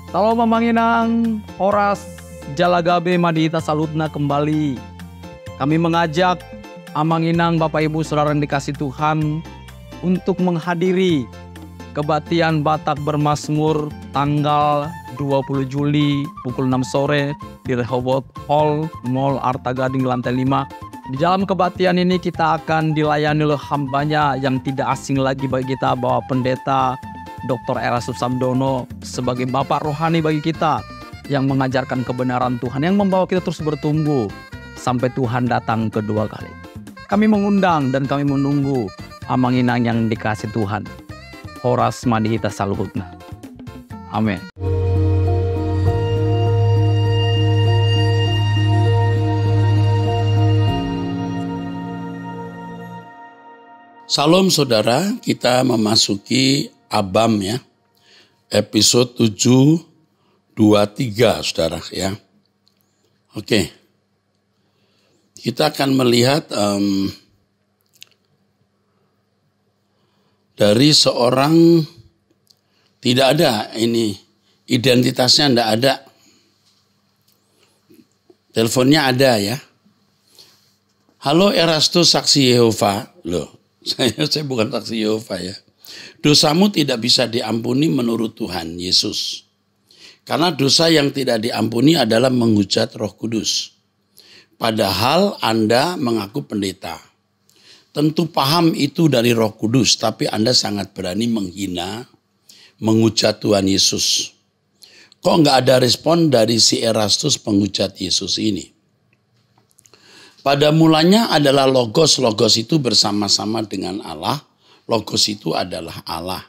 Kalau memanginang Horas Jalagabe Madita Salutna kembali. Kami mengajak Amanginang Bapak Ibu Saudara yang dikasih Tuhan untuk menghadiri kebaktian Batak Bermazmur tanggal 20 Juli pukul 6 sore di Rehoboth Hall, Mall Arta Gading lantai 5. Di dalam kebaktian ini kita akan dilayani oleh hambanya yang tidak asing lagi bagi kita, bahwa Pendeta Dr. Erastus Samdono sebagai Bapak rohani bagi kita yang mengajarkan kebenaran Tuhan, yang membawa kita terus bertumbuh sampai Tuhan datang kedua kali. Kami mengundang dan kami menunggu Amanginang yang dikasih Tuhan, Horas Madihita Saluhutna. Amin. Salam saudara, kita memasuki Abam ya, episode 723 saudara ya. Oke, kita akan melihat dari seorang, tidak ada ini, identitasnya tidak ada. Teleponnya ada ya. Halo Erastus saksi Yehova. Loh, saya bukan saksi Yehova ya. Dosamu tidak bisa diampuni menurut Tuhan Yesus. Karena dosa yang tidak diampuni adalah menghujat Roh Kudus. Padahal Anda mengaku pendeta. Tentu paham itu dari Roh Kudus, tapi Anda sangat berani menghina, menghujat Tuhan Yesus. Kok nggak ada respon dari si Erastus penghujat Yesus ini? Pada mulanya adalah Logos. Logos itu bersama-sama dengan Allah. Logos itu adalah Allah.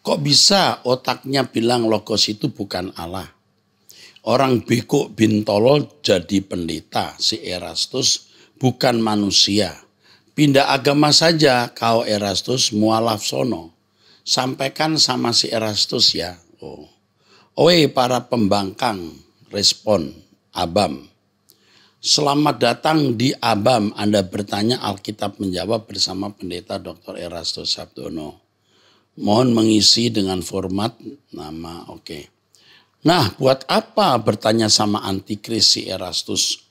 Kok bisa otaknya bilang Logos itu bukan Allah? Orang beko bin tolol jadi pendeta. Si Erastus bukan manusia. Pindah agama saja kau Erastus, mualaf sono. Sampaikan sama si Erastus ya. Oi para pembangkang, respon Abam. Selamat datang di Abam. Anda bertanya, Alkitab menjawab bersama Pendeta Dr. Erastus Samdono. Mohon mengisi dengan format nama. Oke. Nah, buat apa bertanya sama antikris si Erastus?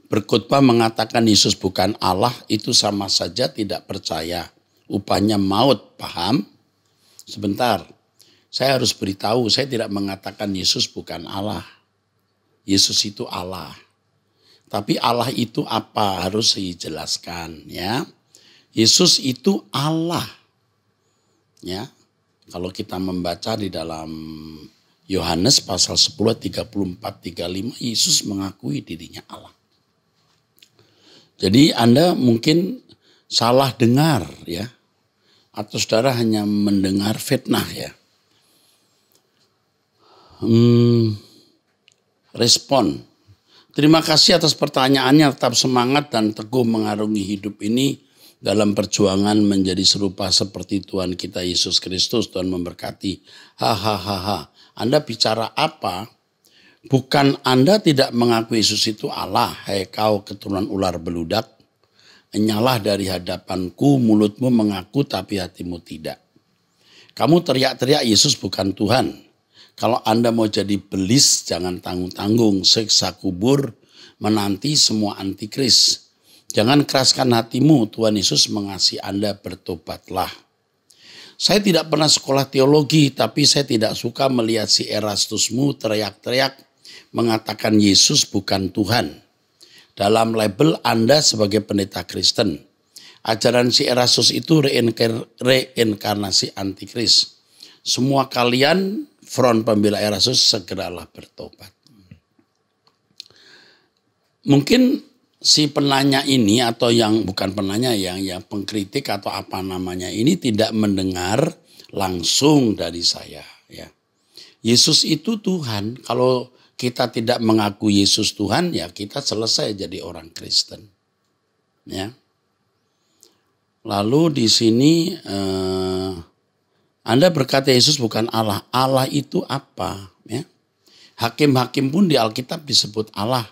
Berkhotbah mengatakan Yesus bukan Allah, itu sama saja tidak percaya. Upahnya maut, paham? Sebentar, saya harus beritahu, saya tidak mengatakan Yesus bukan Allah. Yesus itu Allah. Tapi Allah itu apa? Harus dijelaskan ya. Yesus itu Allah. Ya. Kalau kita membaca di dalam Yohanes pasal 10 34-35, Yesus mengakui dirinya Allah. Jadi Anda mungkin salah dengar ya. Atau saudara hanya mendengar fitnah ya. Respon. Terima kasih atas pertanyaannya, tetap semangat dan teguh mengarungi hidup ini dalam perjuangan menjadi serupa seperti Tuhan kita Yesus Kristus. Tuhan memberkati. Hahaha. Anda bicara apa? Bukan Anda tidak mengaku Yesus itu Allah. Hai kau keturunan ular beludak. Enyalah dari hadapanku, mulutmu mengaku tapi hatimu tidak. Kamu teriak-teriak Yesus bukan Tuhan. Kalau Anda mau jadi belis, jangan tanggung-tanggung, siksa kubur, menanti semua antikris. Jangan keraskan hatimu, Tuhan Yesus mengasihi Anda, bertobatlah. Saya tidak pernah sekolah teologi, tapi saya tidak suka melihat si Erastusmu teriak-teriak mengatakan Yesus bukan Tuhan. Dalam label Anda sebagai pendeta Kristen. Ajaran si Erastus itu reinkarnasi antikris. Semua kalian front pembela Erastus segeralah bertobat. Mungkin si penanya ini atau yang bukan penanya yang pengkritik atau apa namanya ini tidak mendengar langsung dari saya ya. Yesus itu Tuhan. Kalau kita tidak mengaku Yesus Tuhan ya kita selesai jadi orang Kristen. Ya. Lalu di sini Anda berkata Yesus bukan Allah. Allah itu apa? Ya. Hakim-hakim pun di Alkitab disebut Allah.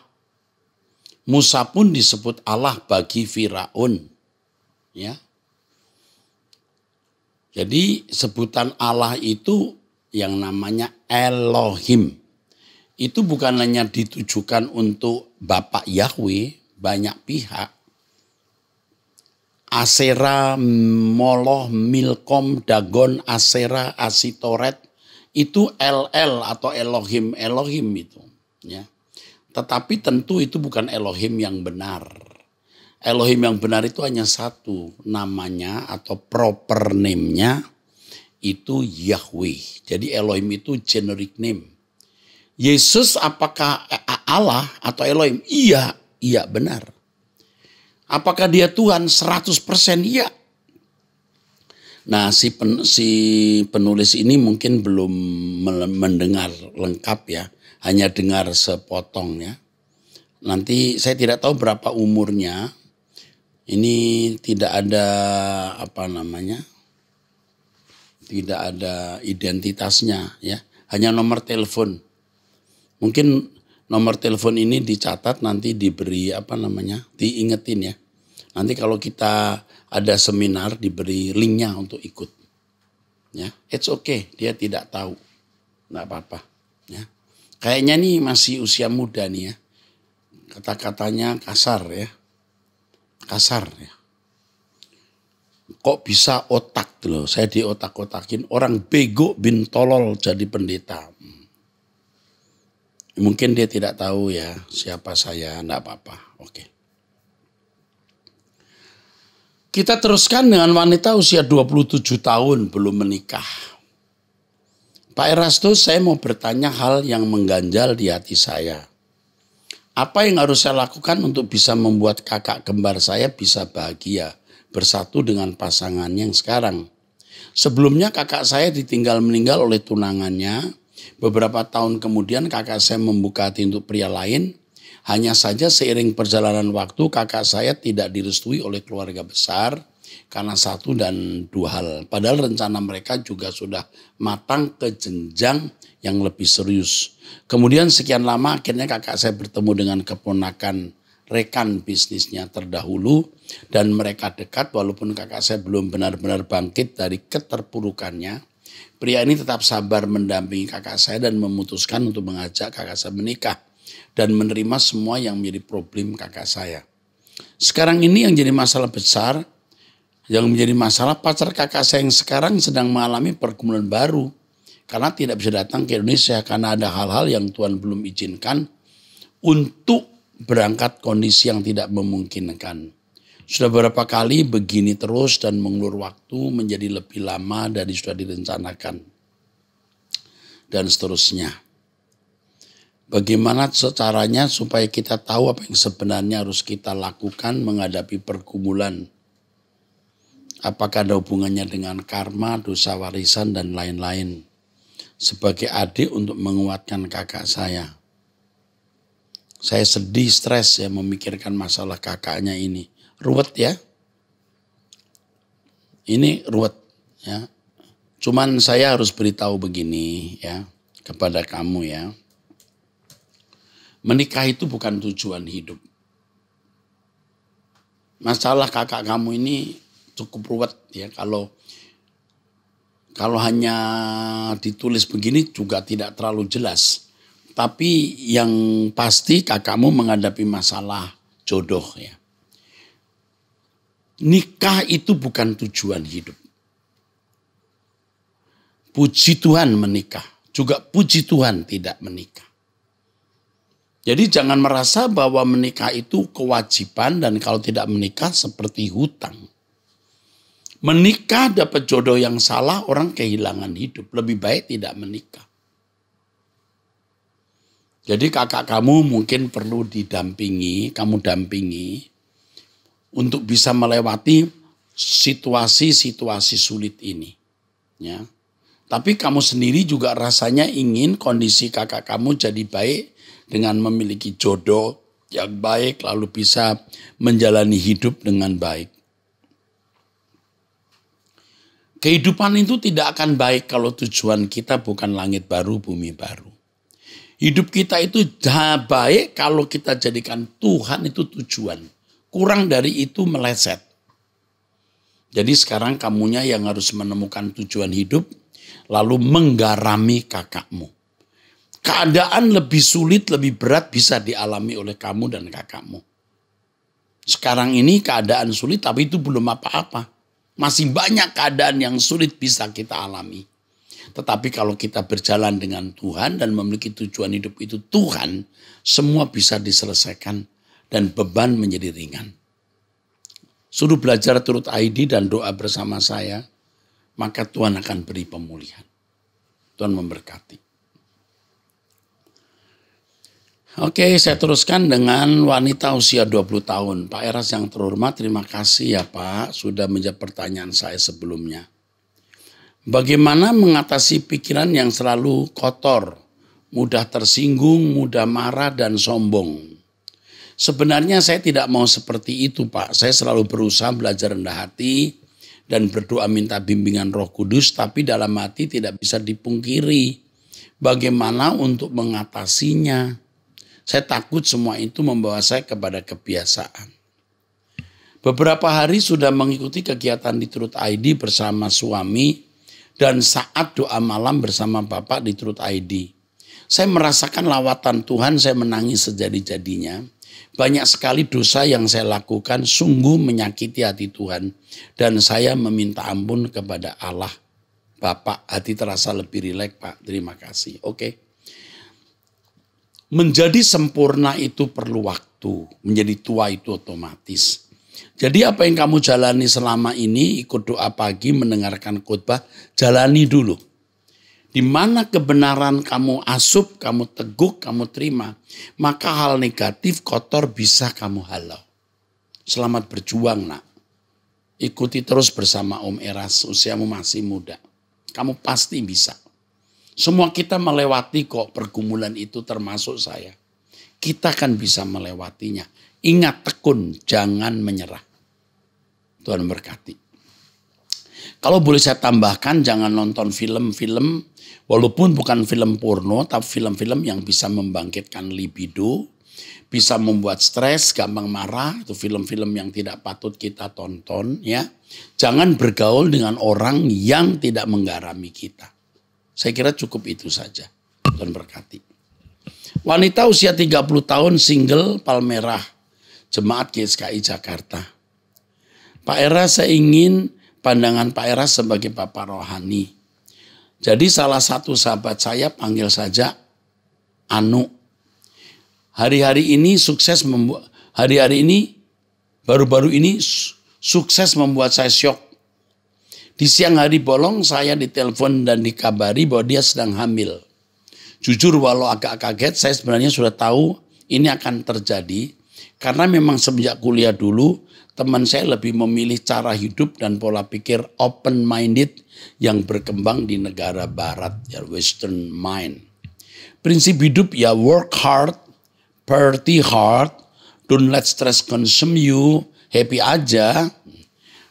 Musa pun disebut Allah bagi Firaun. Ya. Jadi sebutan Allah itu yang namanya Elohim. Itu bukan hanya ditujukan untuk Bapak Yahweh, banyak pihak. Asera, Moloch, Milkom, Dagon, Asera, Asitoret, itu LL atau Elohim itu. Ya. Tetapi tentu itu bukan Elohim yang benar. Elohim yang benar itu hanya satu, namanya atau proper name-nya itu Yahweh. Jadi Elohim itu generic name. Yesus apakah Allah atau Elohim? Iya benar. Apakah dia Tuhan? 100% iya. Nah si penulis ini mungkin belum mendengar lengkap ya. Hanya dengar sepotong ya. Nanti saya tidak tahu berapa umurnya. Ini tidak ada tidak ada identitasnya ya. Hanya nomor telepon. Mungkin nomor telepon ini dicatat nanti diberi diingetin ya. Nanti kalau kita ada seminar diberi linknya untuk ikut. Ya, it's okay, dia tidak tahu. Enggak apa-apa, ya. Kayaknya nih masih usia muda nih ya. Kata-katanya kasar ya. Kasar ya. Kok bisa otak loh, saya diotak-otakin orang bego bin tolol jadi pendeta. Mungkin dia tidak tahu ya siapa saya, enggak apa-apa. Oke. Kita teruskan dengan wanita usia 27 tahun belum menikah. Pak Erastus, saya mau bertanya hal yang mengganjal di hati saya. Apa yang harus saya lakukan untuk bisa membuat kakak kembar saya bisa bahagia bersatu dengan pasangannya yang sekarang? Sebelumnya kakak saya ditinggal meninggal oleh tunangannya. Beberapa tahun kemudian kakak saya membuka hati untuk pria lain. Hanya saja seiring perjalanan waktu kakak saya tidak direstui oleh keluarga besar karena satu dan dua hal. Padahal rencana mereka juga sudah matang ke jenjang yang lebih serius. Kemudian sekian lama akhirnya kakak saya bertemu dengan keponakan rekan bisnisnya terdahulu dan mereka dekat walaupun kakak saya belum benar-benar bangkit dari keterpurukannya. Pria ini tetap sabar mendampingi kakak saya dan memutuskan untuk mengajak kakak saya menikah dan menerima semua yang menjadi problem kakak saya. Sekarang ini yang jadi masalah besar, yang menjadi masalah pacar kakak saya yang sekarang sedang mengalami pergumulan baru karena tidak bisa datang ke Indonesia karena ada hal-hal yang Tuhan belum izinkan untuk berangkat kondisi yang tidak memungkinkan. Sudah beberapa kali begini terus dan mengulur waktu menjadi lebih lama dari sudah direncanakan. Dan seterusnya. Bagaimana caranya supaya kita tahu apa yang sebenarnya harus kita lakukan menghadapi pergumulan. Apakah ada hubungannya dengan karma, dosa warisan, dan lain-lain. Sebagai adik untuk menguatkan kakak saya. Saya sedih, stres ya memikirkan masalah kakaknya ini. Ruwet ya. Ini ruwet ya. Cuman saya harus beritahu begini ya kepada kamu ya. Menikah itu bukan tujuan hidup. Masalah kakak kamu ini cukup ruwet ya. Kalau hanya ditulis begini juga tidak terlalu jelas. Tapi yang pasti kakakmu menghadapi masalah jodoh ya. Nikah itu bukan tujuan hidup. Puji Tuhan menikah. Juga puji Tuhan tidak menikah. Jadi jangan merasa bahwa menikah itu kewajiban dan kalau tidak menikah seperti hutang. Menikah dapat jodoh yang salah, orang kehilangan hidup. Lebih baik tidak menikah. Jadi kakak kamu mungkin perlu kamu dampingi untuk bisa melewati situasi-situasi sulit ini. Ya. Tapi kamu sendiri juga rasanya ingin kondisi kakak kamu jadi baik dengan memiliki jodoh yang baik lalu bisa menjalani hidup dengan baik. Kehidupan itu tidak akan baik kalau tujuan kita bukan langit baru, bumi baru. Hidup kita itu baik kalau kita jadikan Tuhan itu tujuan. Kurang dari itu meleset. Jadi sekarang kamunya yang harus menemukan tujuan hidup. lalu menggarami kakakmu. Keadaan lebih sulit, lebih berat bisa dialami oleh kamu dan kakakmu. Sekarang ini keadaan sulit tapi itu belum apa-apa. Masih banyak keadaan yang sulit bisa kita alami. Tetapi kalau kita berjalan dengan Tuhan dan memiliki tujuan hidup itu Tuhan, semua bisa diselesaikan dan beban menjadi ringan. Suruh belajar turut ID dan doa bersama saya, maka Tuhan akan beri pemulihan. Tuhan memberkati. Oke, saya teruskan dengan wanita usia 20 tahun. Pak Eras yang terhormat, terima kasih ya Pak sudah menjawab pertanyaan saya sebelumnya. Bagaimana mengatasi pikiran yang selalu kotor, mudah tersinggung, mudah marah dan sombong? Sebenarnya saya tidak mau seperti itu Pak. Saya selalu berusaha belajar rendah hati dan berdoa minta bimbingan Roh Kudus, tapi dalam hati tidak bisa dipungkiri. Bagaimana untuk mengatasinya? Saya takut semua itu membawa saya kepada kebiasaan. Beberapa hari sudah mengikuti kegiatan di Truth ID bersama suami dan saat doa malam bersama Bapak di Truth ID. Saya merasakan lawatan Tuhan, saya menangis sejadi-jadinya. Banyak sekali dosa yang saya lakukan sungguh menyakiti hati Tuhan. Dan saya meminta ampun kepada Allah. Bapak, hati terasa lebih rileks Pak, terima kasih. Oke. Menjadi sempurna itu perlu waktu, menjadi tua itu otomatis. Jadi apa yang kamu jalani selama ini, ikut doa pagi, mendengarkan khotbah, jalani dulu. Di mana kebenaran kamu asup, kamu teguk, kamu terima, maka hal negatif kotor bisa kamu halau. Selamat berjuang nak. Ikuti terus bersama Om Eras, usiamu masih muda. Kamu pasti bisa. Semua kita melewati kok pergumulan itu termasuk saya. Kita kan bisa melewatinya. Ingat tekun, jangan menyerah. Tuhan berkati. Kalau boleh saya tambahkan, jangan nonton film-film, walaupun bukan film porno, tapi film-film yang bisa membangkitkan libido, bisa membuat stres, gampang marah, itu film-film yang tidak patut kita tonton. Ya, jangan bergaul dengan orang yang tidak menggarami kita. Saya kira cukup itu saja. Tuhan berkati. Wanita usia 30 tahun single Palmerah, Jemaat GSKI Jakarta. Pak Eras, saya ingin pandangan Pak Eras sebagai Bapak rohani. Jadi salah satu sahabat saya panggil saja Anu. Hari-hari ini baru-baru ini sukses membuat saya syok. Di siang hari bolong saya ditelepon dan dikabari bahwa dia sedang hamil. Jujur walau agak kaget, saya sebenarnya sudah tahu ini akan terjadi. Karena memang sejak kuliah dulu, teman saya lebih memilih cara hidup dan pola pikir open-minded yang berkembang di negara barat, ya western mind. Prinsip hidup ya work hard, party hard, don't let stress consume you, happy aja.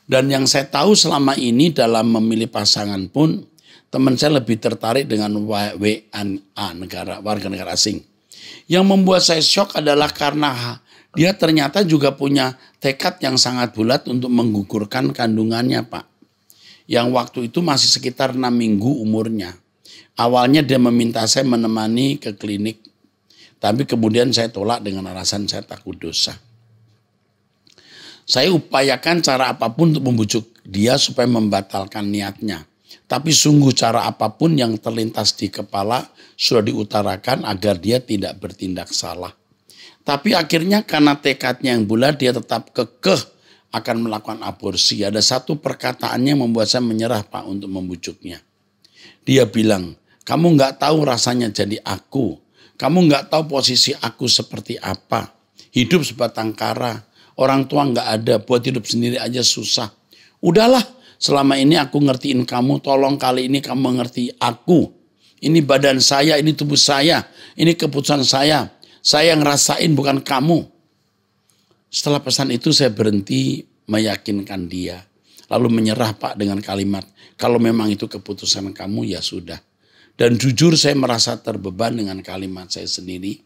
Dan yang saya tahu selama ini dalam memilih pasangan pun, teman saya lebih tertarik dengan WNA, warga negara asing. Yang membuat saya syok adalah karena dia ternyata juga punya tekad yang sangat bulat untuk menggugurkan kandungannya Pak. Yang waktu itu masih sekitar 6 minggu umurnya. Awalnya dia meminta saya menemani ke klinik. Tapi kemudian saya tolak dengan alasan saya takut dosa. Saya upayakan cara apapun untuk membujuk dia supaya membatalkan niatnya. Tapi sungguh cara apapun yang terlintas di kepala sudah diutarakan agar dia tidak bertindak salah. Tapi akhirnya karena tekadnya yang bulat dia tetap kekeh akan melakukan aborsi. Ada satu perkataannya yang membuat saya menyerah Pak untuk membujuknya. Dia bilang, kamu gak tahu rasanya jadi aku. Kamu gak tahu posisi aku seperti apa. Hidup sebatang kara. Orang tua nggak ada, buat hidup sendiri aja susah. Udahlah, selama ini aku ngertiin kamu, tolong kali ini kamu mengerti aku. Ini badan saya, ini tubuh saya, ini keputusan saya. Saya yang ngerasain bukan kamu. Setelah pesan itu saya berhenti meyakinkan dia. Lalu menyerah Pak dengan kalimat, kalau memang itu keputusan kamu ya sudah. Dan jujur saya merasa terbeban dengan kalimat saya sendiri.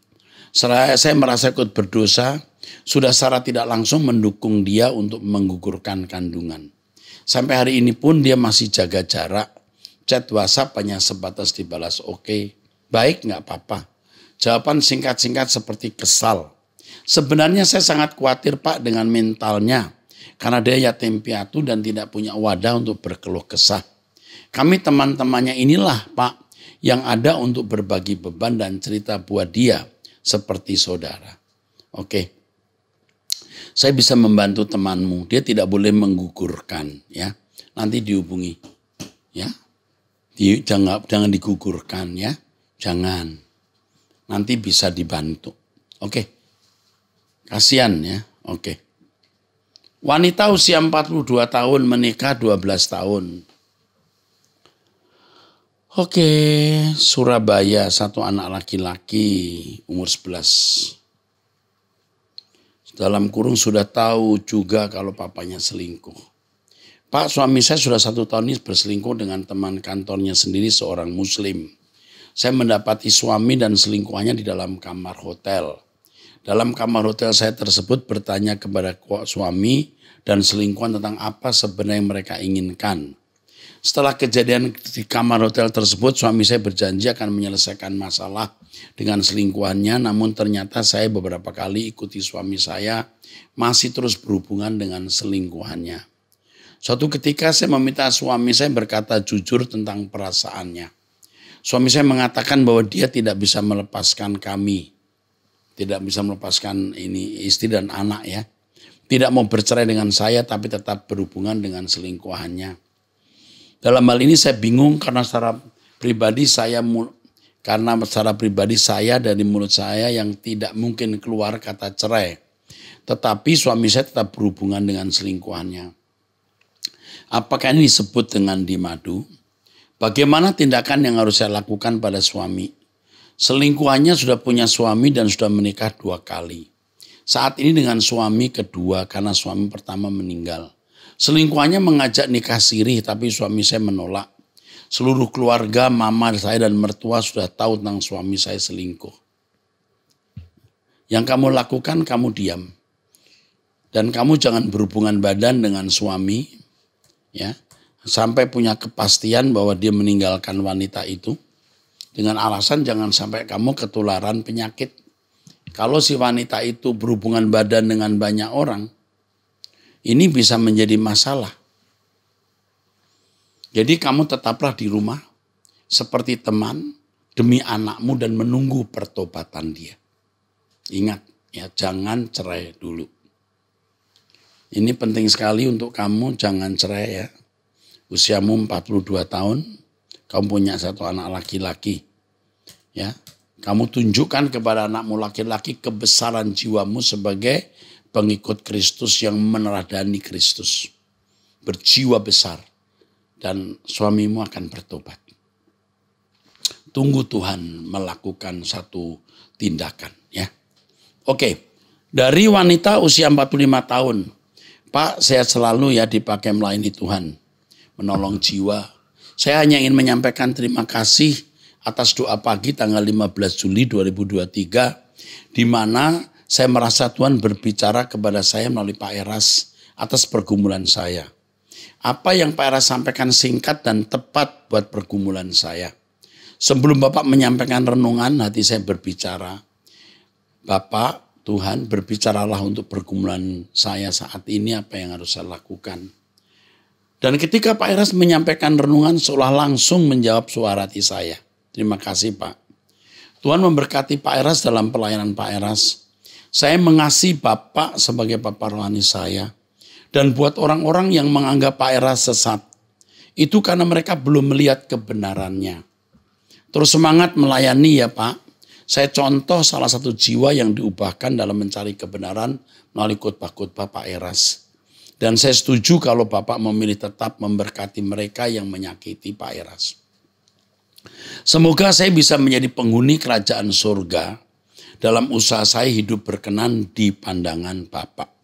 Saya merasa ikut berdosa, sudah secara tidak langsung mendukung dia untuk menggugurkan kandungan. Sampai hari ini pun dia masih jaga jarak. Chat WhatsApp hanya sebatas dibalas oke. Baik, nggak apa-apa. Jawaban singkat-singkat seperti kesal. Sebenarnya saya sangat khawatir Pak dengan mentalnya. Karena dia yatim piatu dan tidak punya wadah untuk berkeluh kesah. Kami teman-temannya inilah Pak yang ada untuk berbagi beban dan cerita buat dia seperti saudara. Oke. Saya bisa membantu temanmu. Dia tidak boleh menggugurkan ya. Nanti dihubungi. Ya. Jangan digugurkan ya. Jangan. Nanti bisa dibantu. Oke. Kasihan ya. Oke. Wanita usia 42 tahun menikah 12 tahun. Oke, Surabaya, satu anak laki-laki umur 11. Dalam kurung sudah tahu juga kalau papanya selingkuh. Pak, suami saya sudah 1 tahun ini berselingkuh dengan teman kantornya sendiri seorang muslim. Saya mendapati suami dan selingkuhannya di dalam kamar hotel. Dalam kamar hotel saya tersebut bertanya kepada suami dan selingkuhan tentang apa sebenarnya yang mereka inginkan. Setelah kejadian di kamar hotel tersebut, suami saya berjanji akan menyelesaikan masalah dengan selingkuhannya. Namun ternyata saya beberapa kali ikuti suami saya masih terus berhubungan dengan selingkuhannya. Suatu ketika saya meminta suami saya berkata jujur tentang perasaannya. Suami saya mengatakan bahwa dia tidak bisa melepaskan kami. Tidak bisa melepaskan ini istri dan anak ya. Tidak mau bercerai dengan saya tapi tetap berhubungan dengan selingkuhannya. Dalam hal ini saya bingung karena secara pribadi saya dari mulut saya yang tidak mungkin keluar kata cerai. Tetapi suami saya tetap berhubungan dengan selingkuhannya. Apakah ini disebut dengan dimadu? Bagaimana tindakan yang harus saya lakukan pada suami? Selingkuhannya sudah punya suami dan sudah menikah 2 kali. Saat ini dengan suami kedua karena suami pertama meninggal. Selingkuhannya mengajak nikah siri tapi suami saya menolak. Seluruh keluarga, mama saya dan mertua sudah tahu tentang suami saya selingkuh. Yang kamu lakukan, kamu diam. Dan kamu jangan berhubungan badan dengan suami. Ya, sampai punya kepastian bahwa dia meninggalkan wanita itu. Dengan alasan jangan sampai kamu ketularan penyakit. Kalau si wanita itu berhubungan badan dengan banyak orang, ini bisa menjadi masalah. Jadi kamu tetaplah di rumah seperti teman demi anakmu dan menunggu pertobatan dia. Ingat ya, jangan cerai dulu. Ini penting sekali untuk kamu, jangan cerai ya. Usiamu 42 tahun, kamu punya 1 anak laki-laki. Ya, kamu tunjukkan kepada anakmu laki-laki kebesaran jiwamu sebagai pengikut Kristus yang meneladani Kristus. Berjiwa besar. Dan suamimu akan bertobat. Tunggu Tuhan melakukan satu tindakan. Ya. Oke, dari wanita usia 45 tahun. Pak, saya selalu ya dipakai melayani Tuhan. Menolong jiwa. Saya hanya ingin menyampaikan terima kasih atas doa pagi tanggal 15 Juli 2023. Di mana saya merasa Tuhan berbicara kepada saya melalui Pak Eras atas pergumulan saya. Apa yang Pak Eras sampaikan singkat dan tepat buat pergumulan saya. Sebelum Bapak menyampaikan renungan, hati saya berbicara. Bapak, Tuhan berbicaralah untuk pergumulan saya saat ini apa yang harus saya lakukan. Dan ketika Pak Eras menyampaikan renungan seolah langsung menjawab suara hati saya. Terima kasih Pak. Tuhan memberkati Pak Eras dalam pelayanan Pak Eras. Saya mengasihi Bapak sebagai Bapak rohani saya. Dan buat orang-orang yang menganggap Pak Eras sesat, itu karena mereka belum melihat kebenarannya. Terus semangat melayani ya Pak. Saya contoh salah satu jiwa yang diubahkan dalam mencari kebenaran melalui khotbah-khotbah Pak Eras. Dan saya setuju kalau Bapak memilih tetap memberkati mereka yang menyakiti Pak Eras. Semoga saya bisa menjadi penghuni kerajaan surga dalam usaha saya hidup berkenan di pandangan Bapak.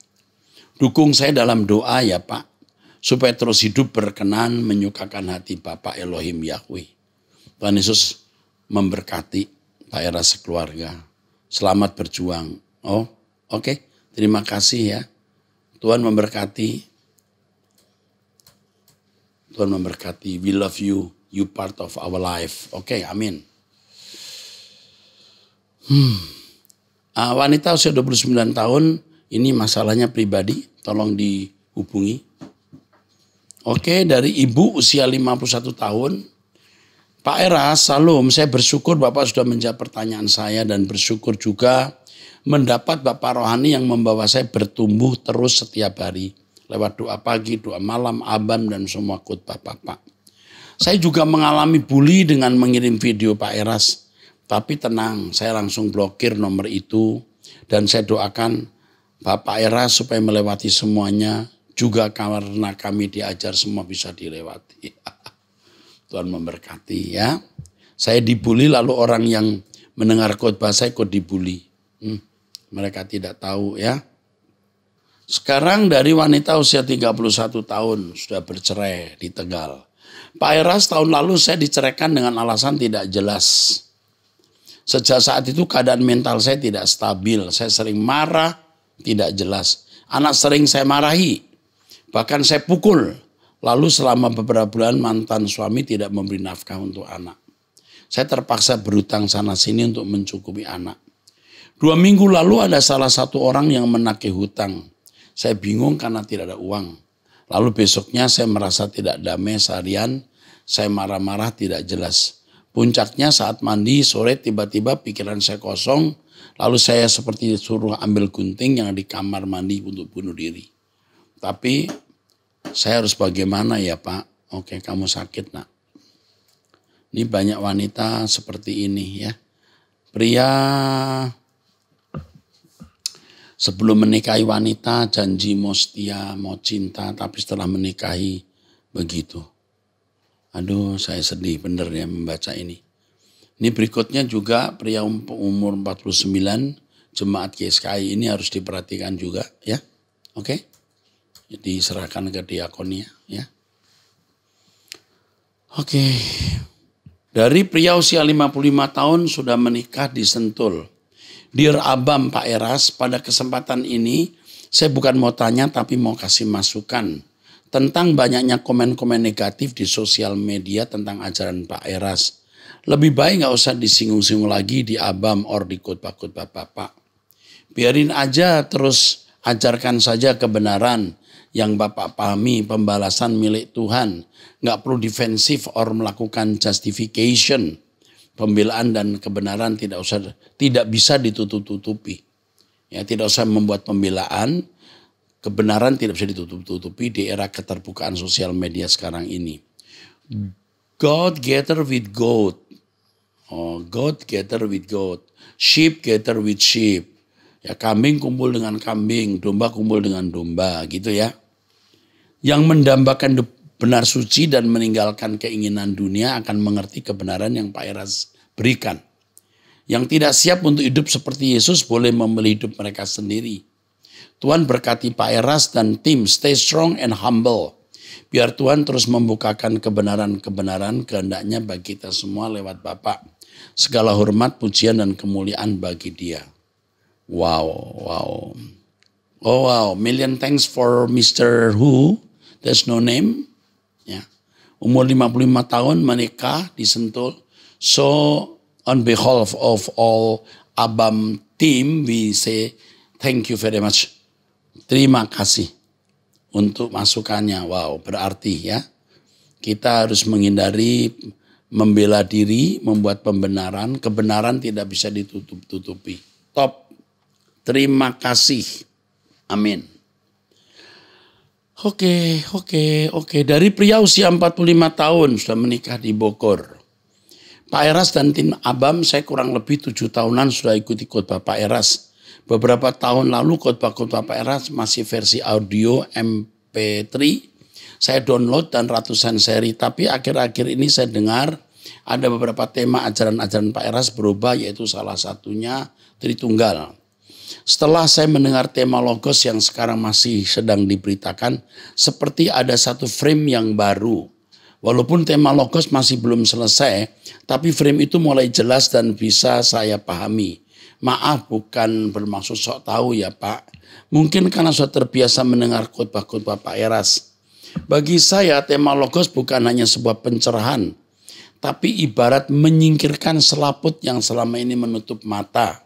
Dukung saya dalam doa ya Pak, supaya terus hidup berkenan menyukakan hati Bapak Elohim Yahweh. Tuhan Yesus memberkati Pak Eras sekeluarga. Selamat berjuang. Oh, oke. Terima kasih ya. Tuhan memberkati. Tuhan memberkati. We love you. You part of our life. Oke, amin. Wanita usia 29 tahun, ini masalahnya pribadi, tolong dihubungi. Oke, dari ibu usia 51 tahun. Pak Eras, salam, saya bersyukur Bapak sudah menjawab pertanyaan saya dan bersyukur juga mendapat Bapak rohani yang membawa saya bertumbuh terus setiap hari. Lewat doa pagi, doa malam, abam, dan semua khotbah Bapak. Saya juga mengalami bully dengan mengirim video Pak Eras. Tapi tenang, saya langsung blokir nomor itu. Dan saya doakan Bapak Eras supaya melewati semuanya. Juga karena kami diajar semua bisa dilewati. Tuhan memberkati ya. Saya dibully lalu orang yang mendengar khotbah saya kok dibully. Mereka tidak tahu ya. Sekarang dari wanita usia 31 tahun sudah bercerai di Tegal. Pak Eras, tahun lalu saya diceraikan dengan alasan tidak jelas. Sejak saat itu keadaan mental saya tidak stabil. Saya sering marah, tidak jelas. Anak sering saya marahi. Bahkan saya pukul. Lalu selama beberapa bulan mantan suami tidak memberi nafkah untuk anak. Saya terpaksa berhutang sana sini untuk mencukupi anak. 2 minggu lalu ada salah satu orang yang menagih hutang. Saya bingung karena tidak ada uang. Lalu besoknya saya merasa tidak damai seharian. Saya marah-marah tidak jelas. Puncaknya saat mandi sore tiba-tiba pikiran saya kosong. Lalu saya seperti disuruh ambil gunting yang di kamar mandi untuk bunuh diri. Tapi saya harus bagaimana ya Pak? Oke, kamu sakit nak. Ini banyak wanita seperti ini ya. Pria sebelum menikahi wanita janji mau setia, mau cinta. Tapi setelah menikahi begitu. Aduh, saya sedih bener ya membaca ini. Ini berikutnya juga pria umur 49, jemaat GSKI ini harus diperhatikan juga ya. Oke. Diserahkan ke diakonia ya. Oke. Dari pria usia 55 tahun sudah menikah di Sentul. Dear Abam Pak Eras, pada kesempatan ini saya bukan mau tanya tapi mau kasih masukan tentang banyaknya komen-komen negatif di sosial media tentang ajaran Pak Eras. Lebih baik gak usah disinggung-singgung lagi di Abam or di khotbah-khotbah Bapak. Biarin aja terus ajarkan saja kebenaran yang Bapak pahami, pembalasan milik Tuhan. Gak perlu defensif or melakukan justification. Pembelaan dan kebenaran tidak bisa ditutup-tutupi. Ya, tidak usah membuat pembelaan, kebenaran tidak bisa ditutup-tutupi di era keterbukaan sosial media sekarang ini. God gather with goat. God gather with goat. Sheep gather with sheep. Ya, kambing kumpul dengan kambing, domba kumpul dengan domba, gitu ya. Yang mendambakan benar suci dan meninggalkan keinginan dunia akan mengerti kebenaran yang Pak Eras berikan. Yang tidak siap untuk hidup seperti Yesus boleh memilih hidup mereka sendiri. Tuhan berkati Pak Eras dan tim, stay strong and humble. Biar Tuhan terus membukakan kebenaran-kebenaran kehendaknya bagi kita semua lewat Bapak. Segala hormat, pujian, dan kemuliaan bagi Dia. Wow. Oh wow, million thanks for Mr. Who, there's no name. Ya. Umur 55 tahun menikah di Sentul. So on behalf of all Abam team, we say thank you very much. Terima kasih untuk masukannya. Wow, berarti ya. Kita harus menghindari membela diri, membuat pembenaran. Kebenaran tidak bisa ditutup-tutupi. Top. Terima kasih. Amin. Oke. Dari pria usia 45 tahun sudah menikah di Bogor. Pak Eras dan tim Abam, saya kurang lebih 7 tahunan sudah ikuti khotbah Pak Eras. Beberapa tahun lalu khotbah-khotbah Pak Eras masih versi audio MP3. Saya download dan ratusan seri. Tapi akhir-akhir ini saya dengar ada beberapa tema ajaran-ajaran Pak Eras berubah, yaitu salah satunya Tritunggal. Setelah saya mendengar tema Logos yang sekarang masih sedang diberitakan, seperti ada satu frame yang baru. Walaupun tema Logos masih belum selesai, tapi frame itu mulai jelas dan bisa saya pahami. Maaf, bukan bermaksud sok tahu ya Pak. Mungkin karena sudah terbiasa mendengar khotbah-khotbah Pak Eras. Bagi saya tema Logos bukan hanya sebuah pencerahan, tapi ibarat menyingkirkan selaput yang selama ini menutup mata.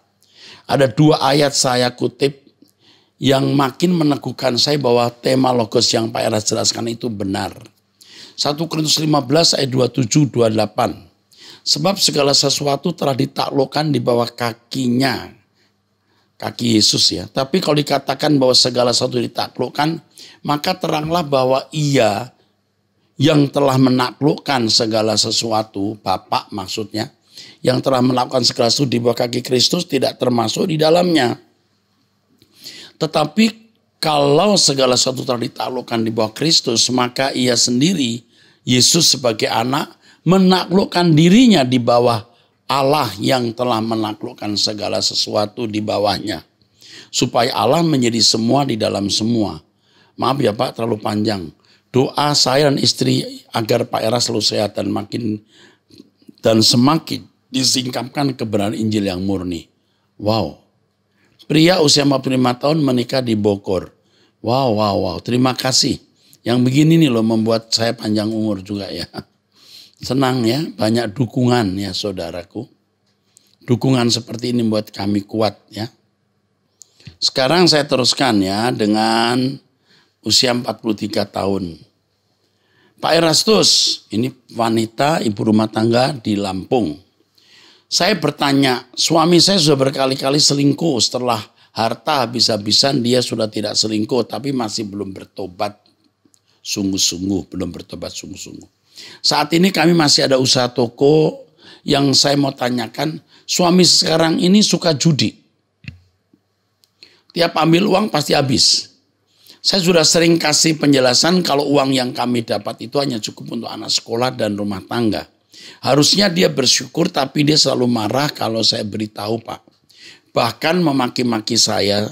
Ada 2 ayat saya kutip yang makin meneguhkan saya bahwa tema logos yang Pak Eras jelaskan itu benar. 1 Korintus 15 ayat 27-28. Sebab segala sesuatu telah ditaklukkan di bawah kakinya. Kaki Yesus ya. Tapi kalau dikatakan bahwa segala sesuatu ditaklukkan, maka teranglah bahwa Ia yang telah menaklukkan segala sesuatu, Bapa maksudnya, yang telah melakukan segala sesuatu di bawah kaki Kristus tidak termasuk di dalamnya. Tetapi kalau segala sesuatu telah ditaklukkan di bawah Kristus, maka Ia sendiri, Yesus sebagai anak, menaklukkan dirinya di bawah Allah yang telah menaklukkan segala sesuatu di bawahnya. Supaya Allah menjadi semua di dalam semua. Maaf ya Pak, terlalu panjang. Doa saya dan istri agar Pak Eras selalu sehat dan semakin disingkapkan kebenaran Injil yang murni. Wow. Pria usia 45 tahun menikah di Bogor. Wow. Terima kasih. Yang begini nih loh membuat saya panjang umur juga ya. Senang ya, banyak dukungan ya saudaraku. Dukungan seperti ini buat kami kuat ya. Sekarang saya teruskan ya dengan usia 43 tahun. Pak Erastus, ini wanita ibu rumah tangga di Lampung. Saya bertanya, suami saya sudah berkali-kali selingkuh, setelah harta habis-habisan dia sudah tidak selingkuh tapi masih belum bertobat sungguh-sungguh, Saat ini kami masih ada usaha toko. Yang saya mau tanyakan, suami sekarang ini suka judi. Tiap ambil uang pasti habis. Saya sudah sering kasih penjelasan kalau uang yang kami dapat itu hanya cukup untuk anak sekolah dan rumah tangga. Harusnya dia bersyukur tapi dia selalu marah kalau saya beritahu Pak. Bahkan memaki-maki saya,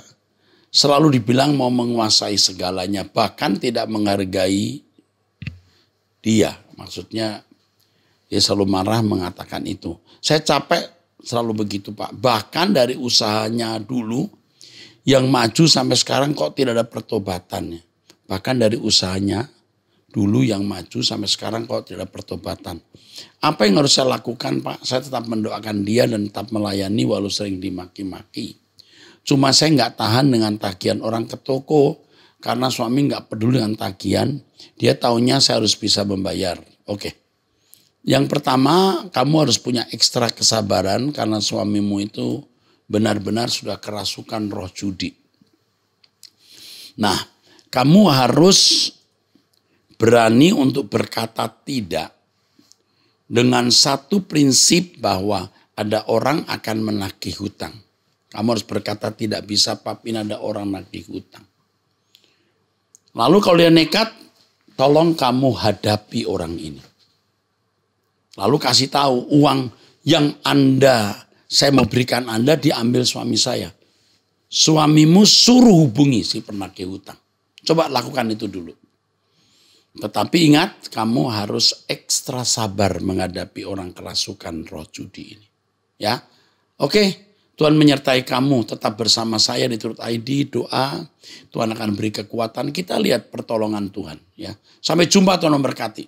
selalu dibilang mau menguasai segalanya. Bahkan tidak menghargai dia. Maksudnya dia selalu marah mengatakan itu. Saya capek selalu begitu Pak. Bahkan dari usahanya dulu yang maju sampai sekarang kok tidak ada pertobatannya. Bahkan dari usahanya dulu yang maju sampai sekarang kok tidak ada pertobatan. Apa yang harus saya lakukan Pak? Saya tetap mendoakan dia dan tetap melayani walau sering dimaki-maki. Cuma saya nggak tahan dengan tagihan orang ke toko. Karena suami nggak peduli dengan tagihan. Dia taunya saya harus bisa membayar. Oke. Yang pertama, kamu harus punya ekstra kesabaran karena suamimu itu benar-benar sudah kerasukan roh judi. Nah, kamu harus berani untuk berkata tidak dengan satu prinsip bahwa ada orang akan menagih hutang. Kamu harus berkata tidak bisa Pak, ini ada orang nagih hutang. Lalu kalau dia nekat, tolong kamu hadapi orang ini. Lalu kasih tahu uang yang saya mau berikan Anda diambil suami saya. Suamimu suruh hubungi si penagih hutang. Coba lakukan itu dulu. Tetapi ingat, kamu harus ekstra sabar menghadapi orang kerasukan roh judi ini. Ya, oke. Tuhan menyertai kamu, tetap bersama saya di Turut ID, doa. Tuhan akan beri kekuatan, kita lihat pertolongan Tuhan. Ya, sampai jumpa, Tuhan memberkati.